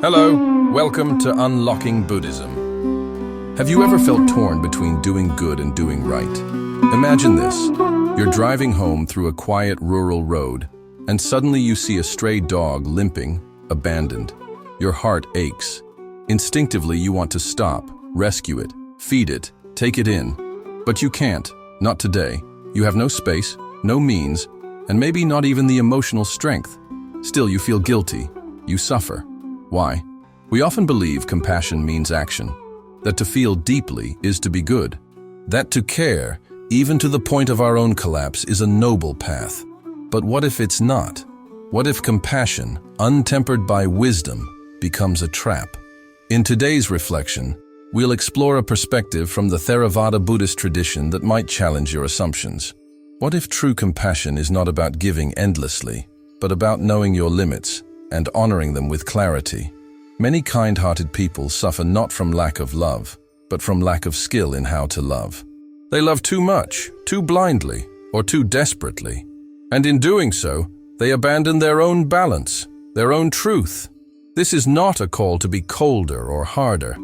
Hello, welcome to Unlocking Buddhism. Have you ever felt torn between doing good and doing right? Imagine this. You're driving home through a quiet rural road, and suddenly you see a stray dog limping, abandoned. Your heart aches. Instinctively, you want to stop, rescue it, feed it, take it in. But you can't, not today. You have no space, no means, and maybe not even the emotional strength. Still, you feel guilty. You suffer. Why? We often believe compassion means action, that to feel deeply is to be good, that to care, even to the point of our own collapse, is a noble path. But what if it's not? What if compassion, untempered by wisdom, becomes a trap? In today's reflection, we'll explore a perspective from the Theravāda Buddhist tradition that might challenge your assumptions. What if true compassion is not about giving endlessly, but about knowing your limits and honoring them with clarity? Many kind-hearted people suffer not from lack of love, but from lack of skill in how to love. They love too much, too blindly, or too desperately. And in doing so, they abandon their own balance, their own truth. This is not a call to be colder or harder.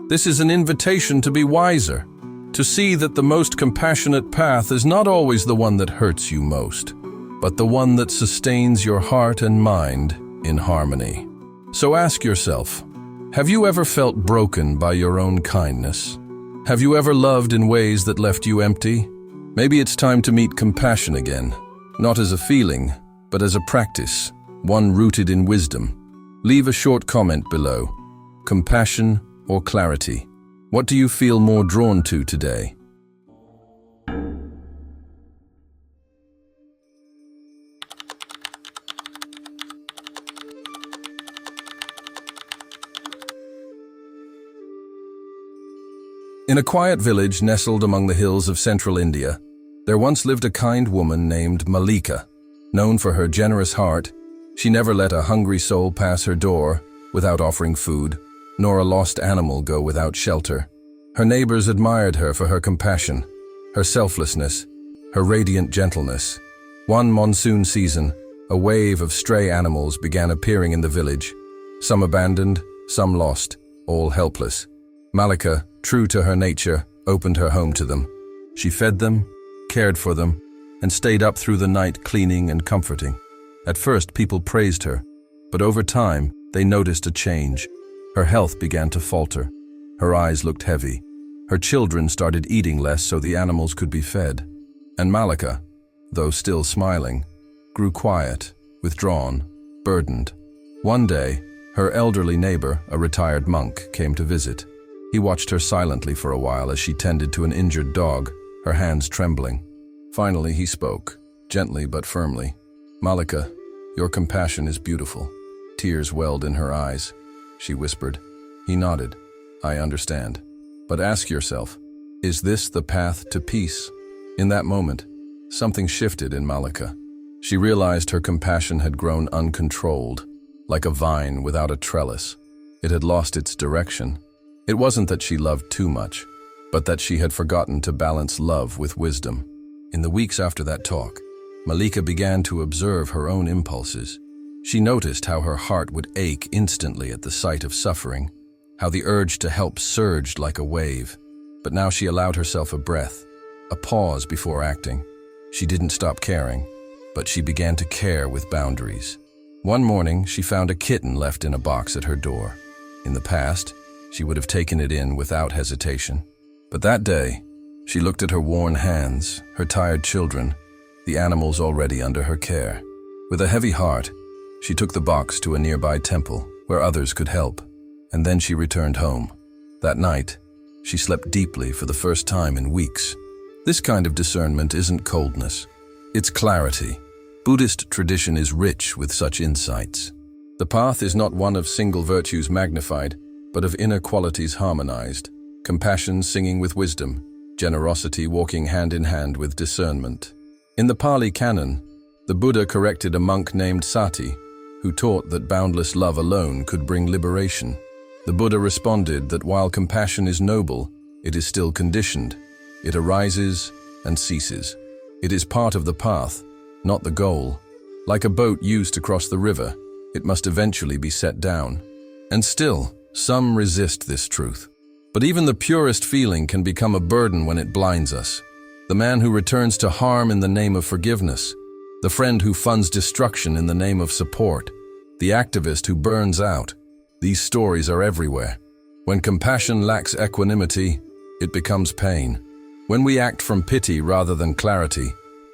This is an invitation to be wiser, to see that the most compassionate path is not always the one that hurts you most, but the one that sustains your heart and mind in harmony. So ask yourself, have you ever felt broken by your own kindness? Have you ever loved in ways that left you empty? Maybe it's time to meet compassion again, not as a feeling, but as a practice, one rooted in wisdom. Leave a short comment below. Compassion or clarity? What do you feel more drawn to today? In a quiet village nestled among the hills of central India, there once lived a kind woman named Malika. Known for her generous heart, she never let a hungry soul pass her door without offering food, nor a lost animal go without shelter. Her neighbors admired her for her compassion, her selflessness, her radiant gentleness. One monsoon season, a wave of stray animals began appearing in the village, some abandoned, some lost, all helpless. Malika, true to her nature, opened her home to them. She fed them, cared for them, and stayed up through the night cleaning and comforting. At first, people praised her, but over time, they noticed a change. Her health began to falter. Her eyes looked heavy. Her children started eating less so the animals could be fed. And Malika, though still smiling, grew quiet, withdrawn, burdened. One day, her elderly neighbor, a retired monk, came to visit. He watched her silently for a while as she tended to an injured dog, her hands trembling. Finally, he spoke, gently but firmly. "Malika, your compassion is beautiful." Tears welled in her eyes. She whispered. He nodded. "I understand. But ask yourself, is this the path to peace?" In that moment, something shifted in Malika. She realized her compassion had grown uncontrolled, like a vine without a trellis. It had lost its direction. It wasn't that she loved too much, but that she had forgotten to balance love with wisdom. In the weeks after that talk, Malika began to observe her own impulses. She noticed how her heart would ache instantly at the sight of suffering, how the urge to help surged like a wave. But now she allowed herself a breath, a pause before acting. She didn't stop caring, but she began to care with boundaries. One morning, she found a kitten left in a box at her door. In the past, she would have taken it in without hesitation. But that day, she looked at her worn hands, her tired children, the animals already under her care. With a heavy heart, she took the box to a nearby temple where others could help, and then she returned home. That night, she slept deeply for the first time in weeks. This kind of discernment isn't coldness, it's clarity. Buddhist tradition is rich with such insights. The path is not one of single virtues magnified, but of inner qualities harmonized, compassion singing with wisdom, generosity walking hand in hand with discernment. In the Pali Canon, the Buddha corrected a monk named Sati, who taught that boundless love alone could bring liberation. The Buddha responded that while compassion is noble, it is still conditioned. It arises and ceases. It is part of the path, not the goal. Like a boat used to cross the river, it must eventually be set down. And still, some resist this truth. But even the purest feeling can become a burden when it blinds us. The man who returns to harm in the name of forgiveness, the friend who funds destruction in the name of support, the activist who burns out. These stories are everywhere. When compassion lacks equanimity, it becomes pain. When we act from pity rather than clarity,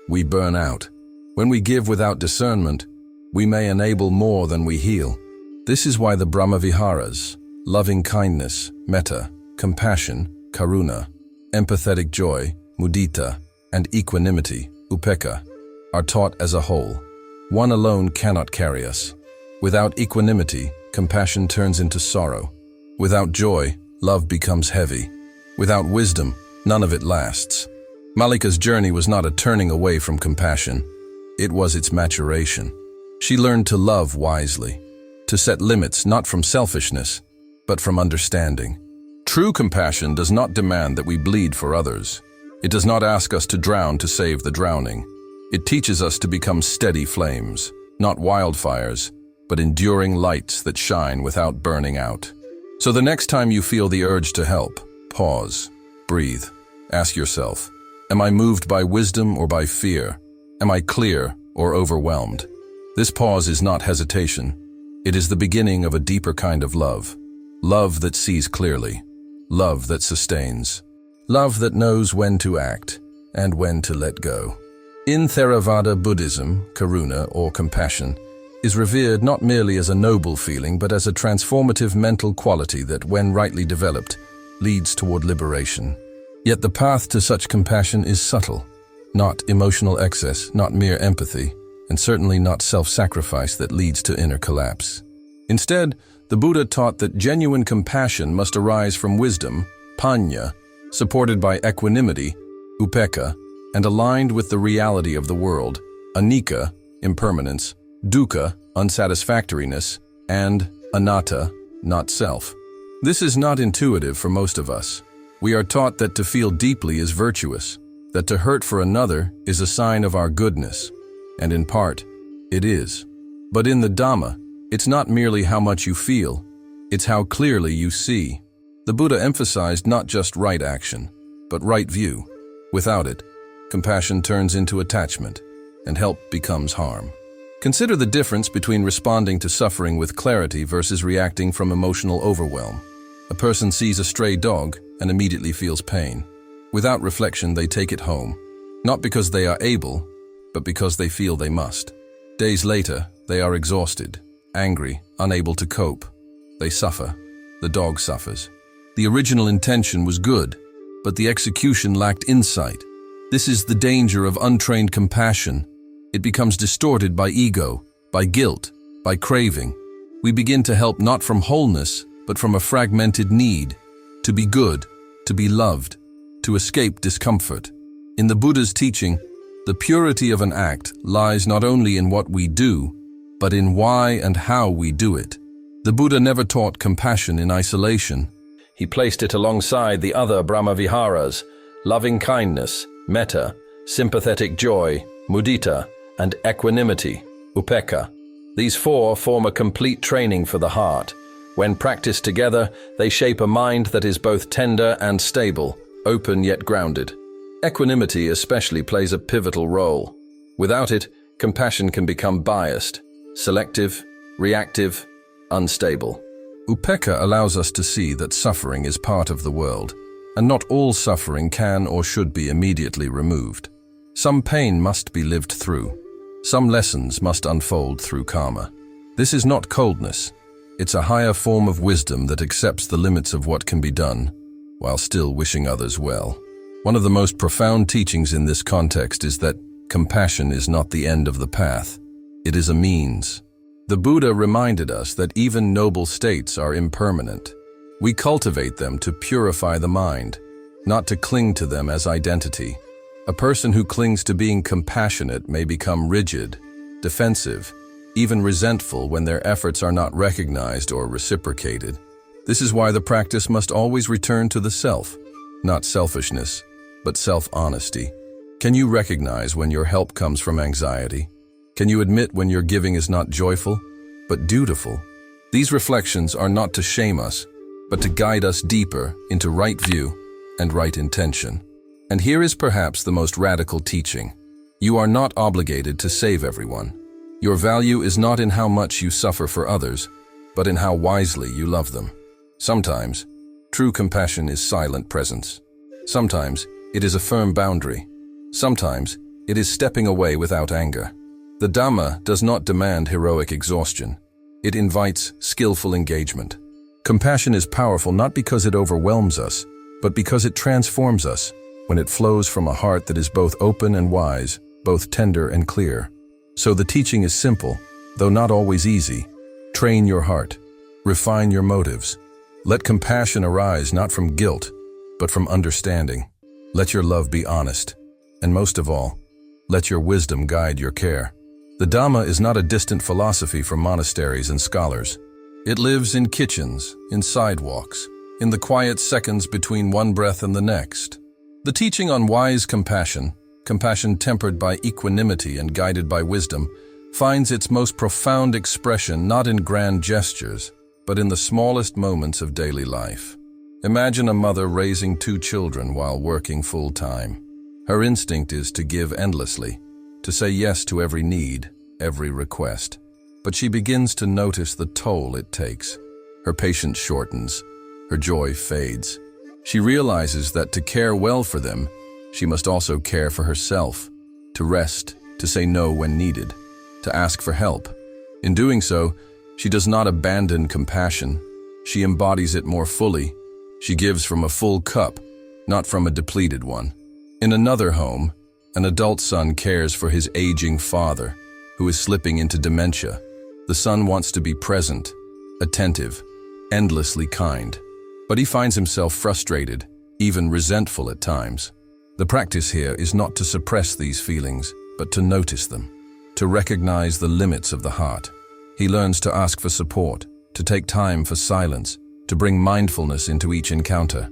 we burn out. When we give without discernment, we may enable more than we heal. This is why the Brahmaviharas, loving kindness, metta, compassion, karuna, empathetic joy, mudita, and equanimity, upekkha, are taught as a whole. One alone cannot carry us. Without equanimity, compassion turns into sorrow. Without joy, love becomes heavy. Without wisdom, none of it lasts. Mallika's journey was not a turning away from compassion. It was its maturation. She learned to love wisely, to set limits not from selfishness, but from understanding. True compassion does not demand that we bleed for others. It does not ask us to drown to save the drowning. It teaches us to become steady flames, not wildfires, but enduring lights that shine without burning out. So the next time you feel the urge to help, pause, breathe, ask yourself, am I moved by wisdom or by fear? Am I clear or overwhelmed? This pause is not hesitation. It is the beginning of a deeper kind of love. Love that sees clearly. Love that sustains. Love that knows when to act and when to let go. In Theravāda Buddhism, karuna, or compassion, is revered not merely as a noble feeling but as a transformative mental quality that, when rightly developed, leads toward liberation. Yet the path to such compassion is subtle, not emotional excess, not mere empathy, and certainly not self-sacrifice that leads to inner collapse. Instead, the Buddha taught that genuine compassion must arise from wisdom, panya, supported by equanimity, upekkha, and aligned with the reality of the world, anicca, impermanence, dukkha, unsatisfactoriness, and anatta, not self. This is not intuitive for most of us. We are taught that to feel deeply is virtuous, that to hurt for another is a sign of our goodness, and in part, it is. But in the Dhamma, it's not merely how much you feel, it's how clearly you see. The Buddha emphasized not just right action, but right view. Without it, compassion turns into attachment, and help becomes harm. Consider the difference between responding to suffering with clarity versus reacting from emotional overwhelm. A person sees a stray dog and immediately feels pain. Without reflection, they take it home, not because they are able, but because they feel they must. Days later, they are exhausted, angry, unable to cope. They suffer. The dog suffers. The original intention was good, but the execution lacked insight. This is the danger of untrained compassion. It becomes distorted by ego, by guilt, by craving. We begin to help not from wholeness, but from a fragmented need, to be good, to be loved, to escape discomfort. In the Buddha's teaching, the purity of an act lies not only in what we do, but in why and how we do it. The Buddha never taught compassion in isolation. He placed it alongside the other Brahmaviharas, loving kindness, metta, sympathetic joy, mudita, and equanimity, upekkha. These four form a complete training for the heart. When practiced together, they shape a mind that is both tender and stable, open yet grounded. Equanimity especially plays a pivotal role. Without it, compassion can become biased, selective, reactive, unstable. Upekkha allows us to see that suffering is part of the world, and not all suffering can or should be immediately removed. Some pain must be lived through. Some lessons must unfold through karma. This is not coldness. It's a higher form of wisdom that accepts the limits of what can be done, while still wishing others well. One of the most profound teachings in this context is that compassion is not the end of the path. It is a means. The Buddha reminded us that even noble states are impermanent. We cultivate them to purify the mind, not to cling to them as identity. A person who clings to being compassionate may become rigid, defensive, even resentful when their efforts are not recognized or reciprocated. This is why the practice must always return to the self, not selfishness, but self-honesty. Can you recognize when your help comes from anxiety? Can you admit when your giving is not joyful, but dutiful? These reflections are not to shame us, but to guide us deeper into right view and right intention. And here is perhaps the most radical teaching. You are not obligated to save everyone. Your value is not in how much you suffer for others, but in how wisely you love them. Sometimes, true compassion is silent presence. Sometimes, it is a firm boundary. Sometimes, it is stepping away without anger. The Dhamma does not demand heroic exhaustion. It invites skillful engagement. Compassion is powerful not because it overwhelms us, but because it transforms us when it flows from a heart that is both open and wise, both tender and clear. So the teaching is simple, though not always easy. Train your heart. Refine your motives. Let compassion arise not from guilt, but from understanding. Let your love be honest. And most of all, let your wisdom guide your care. The Dhamma is not a distant philosophy from monasteries and scholars. It lives in kitchens, in sidewalks, in the quiet seconds between one breath and the next. The teaching on wise compassion, compassion tempered by equanimity and guided by wisdom, finds its most profound expression not in grand gestures, but in the smallest moments of daily life. Imagine a mother raising 2 children while working full-time. Her instinct is to give endlessly, to say yes to every need, every request. But she begins to notice the toll it takes. Her patience shortens, her joy fades. She realizes that to care well for them, she must also care for herself, to rest, to say no when needed, to ask for help. In doing so, she does not abandon compassion. She embodies it more fully. She gives from a full cup, not from a depleted one. In another home, an adult son cares for his aging father, who is slipping into dementia. The son wants to be present, attentive, endlessly kind. But he finds himself frustrated, even resentful at times. The practice here is not to suppress these feelings, but to notice them, to recognize the limits of the heart. He learns to ask for support, to take time for silence, to bring mindfulness into each encounter.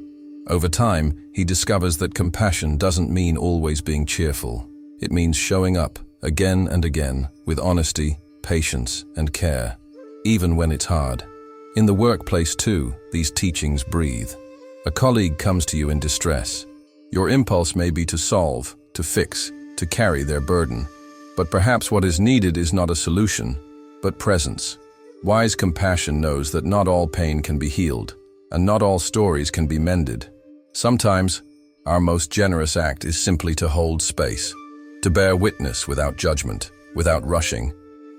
Over time, he discovers that compassion doesn't mean always being cheerful. It means showing up again and again with honesty, patience, and care, even when it's hard. In the workplace too, these teachings breathe. A colleague comes to you in distress. Your impulse may be to solve, to fix, to carry their burden. But perhaps what is needed is not a solution, but presence. Wise compassion knows that not all pain can be healed, and not all stories can be mended. Sometimes, our most generous act is simply to hold space, to bear witness without judgment, without rushing.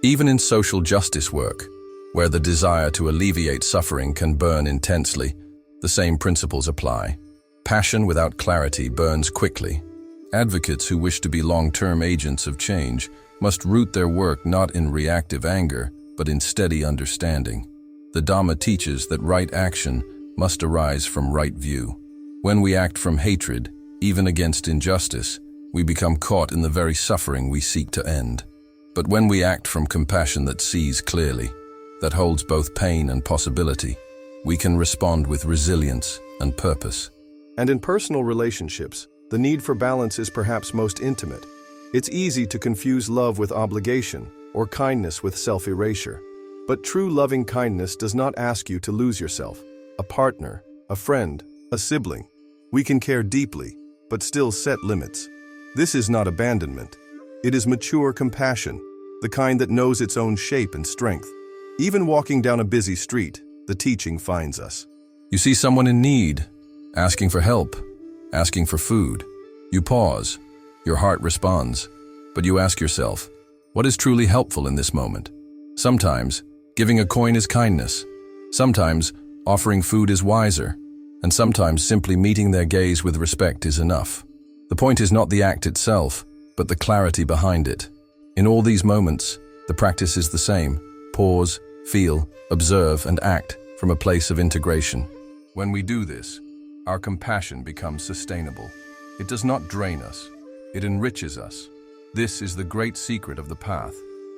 Even in social justice work, where the desire to alleviate suffering can burn intensely, the same principles apply. Passion without clarity burns quickly. Advocates who wish to be long-term agents of change must root their work not in reactive anger, but in steady understanding. The Dhamma teaches that right action must arise from right view. When we act from hatred, even against injustice, we become caught in the very suffering we seek to end. But when we act from compassion that sees clearly, that holds both pain and possibility, we can respond with resilience and purpose. And in personal relationships, the need for balance is perhaps most intimate. It's easy to confuse love with obligation, or kindness with self-erasure. But true loving kindness does not ask you to lose yourself. A partner, a friend, a sibling. We can care deeply, but still set limits. This is not abandonment. It is mature compassion, the kind that knows its own shape and strength. Even walking down a busy street, the teaching finds us. You see someone in need, asking for help, asking for food. You pause, your heart responds, but you ask yourself, what is truly helpful in this moment? Sometimes, giving a coin is kindness. Sometimes, offering food is wiser. And sometimes simply meeting their gaze with respect is enough. The point is not the act itself, but the clarity behind it. In all these moments, the practice is the same. Pause, feel, observe, and act from a place of integration. When we do this, our compassion becomes sustainable. It does not drain us. It enriches us. This is the great secret of the path,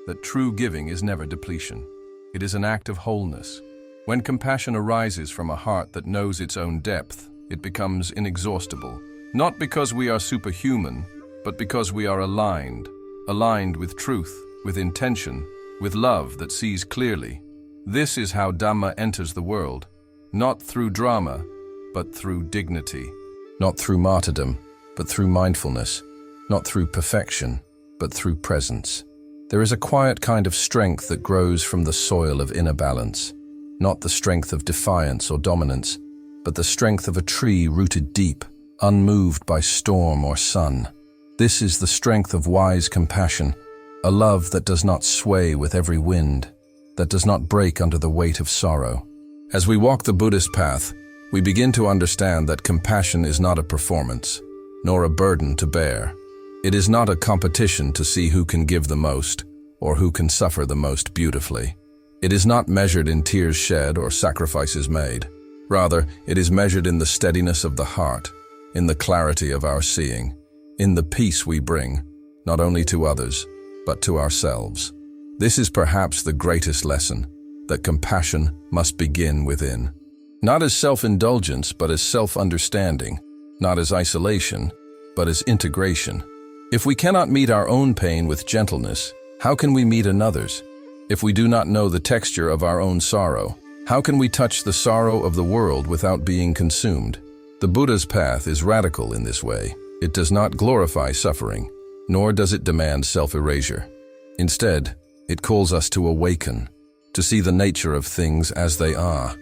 that true giving is never depletion. It is an act of wholeness. When compassion arises from a heart that knows its own depth, it becomes inexhaustible. Not because we are superhuman, but because we are aligned with truth, with intention, with love that sees clearly. This is how Dhamma enters the world, not through drama, but through dignity. Not through martyrdom, but through mindfulness. Not through perfection, but through presence. There is a quiet kind of strength that grows from the soil of inner balance. Not the strength of defiance or dominance, but the strength of a tree rooted deep, unmoved by storm or sun. This is the strength of wise compassion, a love that does not sway with every wind, that does not break under the weight of sorrow. As we walk the Buddhist path, we begin to understand that compassion is not a performance, nor a burden to bear. It is not a competition to see who can give the most, or who can suffer the most beautifully. It is not measured in tears shed or sacrifices made. Rather, it is measured in the steadiness of the heart, in the clarity of our seeing, in the peace we bring, not only to others, but to ourselves. This is perhaps the greatest lesson, that compassion must begin within. Not as self-indulgence, but as self-understanding, not as isolation, but as integration. If we cannot meet our own pain with gentleness, how can we meet another's? If we do not know the texture of our own sorrow, how can we touch the sorrow of the world without being consumed? The Buddha's path is radical in this way. It does not glorify suffering, nor does it demand self-erasure. Instead, it calls us to awaken, to see the nature of things as they are,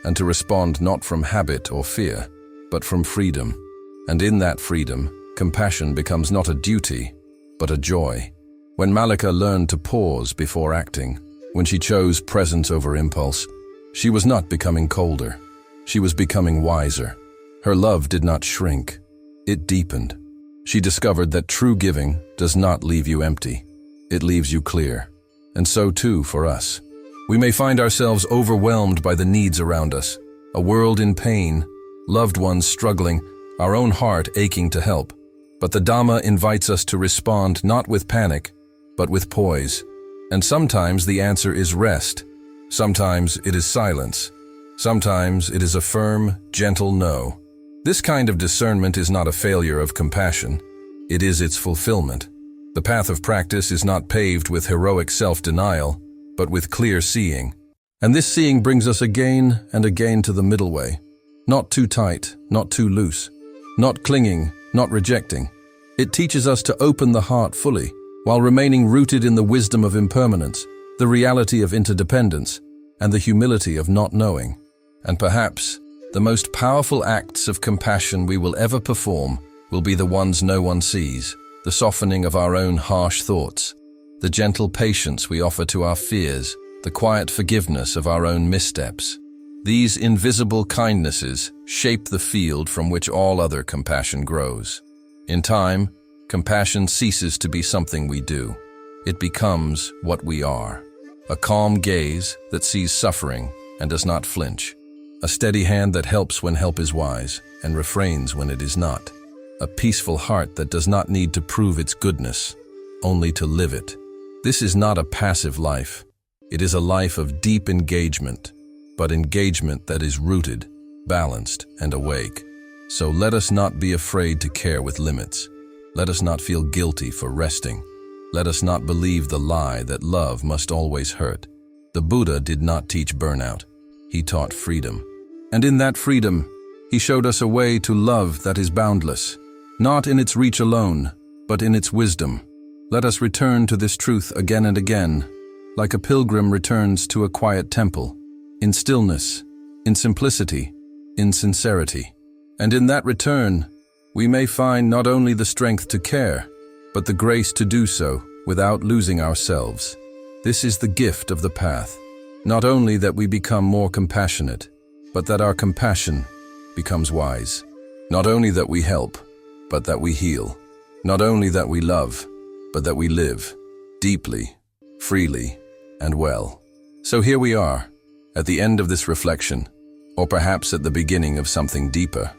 and to respond not from habit or fear, but from freedom. And in that freedom, compassion becomes not a duty, but a joy. When Malika learned to pause before acting, when she chose presence over impulse, she was not becoming colder. She was becoming wiser. Her love did not shrink. It deepened. She discovered that true giving does not leave you empty. It leaves you clear. And so too for us. We may find ourselves overwhelmed by the needs around us, a world in pain, loved ones struggling, our own heart aching to help. But the Dhamma invites us to respond not with panic, but with poise. And sometimes the answer is rest. Sometimes it is silence. Sometimes it is a firm, gentle no. This kind of discernment is not a failure of compassion. It is its fulfillment. The path of practice is not paved with heroic self-denial, but with clear seeing. And this seeing brings us again and again to the middle way. Not too tight, not too loose. Not clinging, not rejecting. It teaches us to open the heart fully, while remaining rooted in the wisdom of impermanence, the reality of interdependence, and the humility of not knowing. And perhaps, the most powerful acts of compassion we will ever perform will be the ones no one sees, the softening of our own harsh thoughts, the gentle patience we offer to our fears, the quiet forgiveness of our own missteps. These invisible kindnesses shape the field from which all other compassion grows. In time, compassion ceases to be something we do. It becomes what we are. A calm gaze that sees suffering and does not flinch. A steady hand that helps when help is wise and refrains when it is not. A peaceful heart that does not need to prove its goodness, only to live it. This is not a passive life. It is a life of deep engagement, but engagement that is rooted, balanced, and awake. So let us not be afraid to care with limits. Let us not feel guilty for resting. Let us not believe the lie that love must always hurt. The Buddha did not teach burnout. He taught freedom. And in that freedom, he showed us a way to love that is boundless, not in its reach alone, but in its wisdom. Let us return to this truth again and again, like a pilgrim returns to a quiet temple, in stillness, in simplicity, in sincerity. And in that return, we may find not only the strength to care, but the grace to do so without losing ourselves. This is the gift of the path. Not only that we become more compassionate, but that our compassion becomes wise. Not only that we help, but that we heal. Not only that we love, but that we live deeply, freely, and well. So here we are, at the end of this reflection, or perhaps at the beginning of something deeper.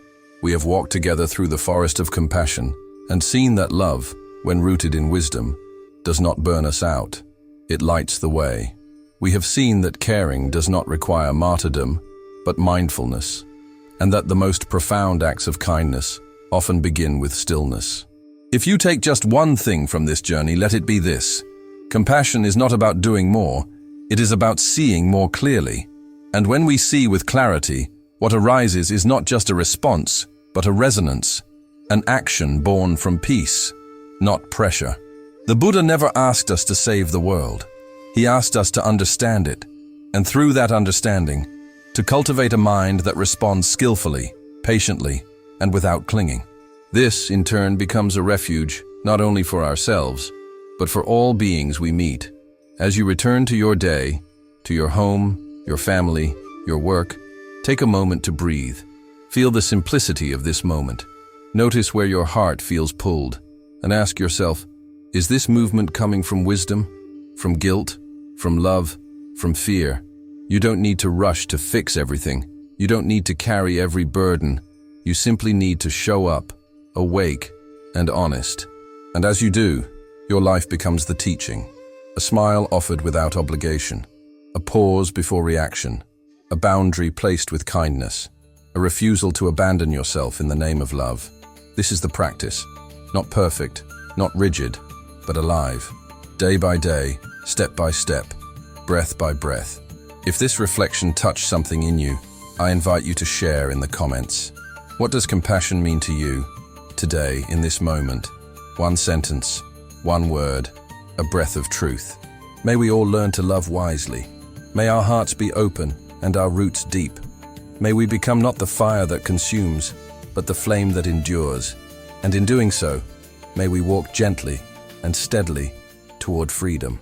We have walked together through the forest of compassion and seen that love, when rooted in wisdom, does not burn us out. It lights the way. We have seen that caring does not require martyrdom, but mindfulness, and that the most profound acts of kindness often begin with stillness. If you take just one thing from this journey, let it be this. Compassion is not about doing more, It is about seeing more clearly. And when we see with clarity, what arises is not just a response, but a resonance, an action born from peace, not pressure. The Buddha never asked us to save the world. He asked us to understand it, and through that understanding, to cultivate a mind that responds skillfully, patiently, and without clinging. This, in turn, becomes a refuge not only for ourselves, but for all beings we meet. As you return to your day, to your home, your family, your work, take a moment to breathe. Feel the simplicity of this moment. Notice where your heart feels pulled, and ask yourself, is this movement coming from wisdom, from guilt, from love, from fear? You don't need to rush to fix everything. You don't need to carry every burden. You simply need to show up, awake, and honest. And as you do, your life becomes the teaching. A smile offered without obligation, a pause before reaction, a boundary placed with kindness, a refusal to abandon yourself in the name of love. This is the practice, not perfect, not rigid, but alive, day by day, step by step, breath by breath. If this reflection touched something in you, I invite you to share in the comments. What does compassion mean to you today, in this moment? One sentence, one word, a breath of truth. May we all learn to love wisely. May our hearts be open and our roots deep. May we become not the fire that consumes, but the flame that endures. And in doing so, may we walk gently and steadily toward freedom.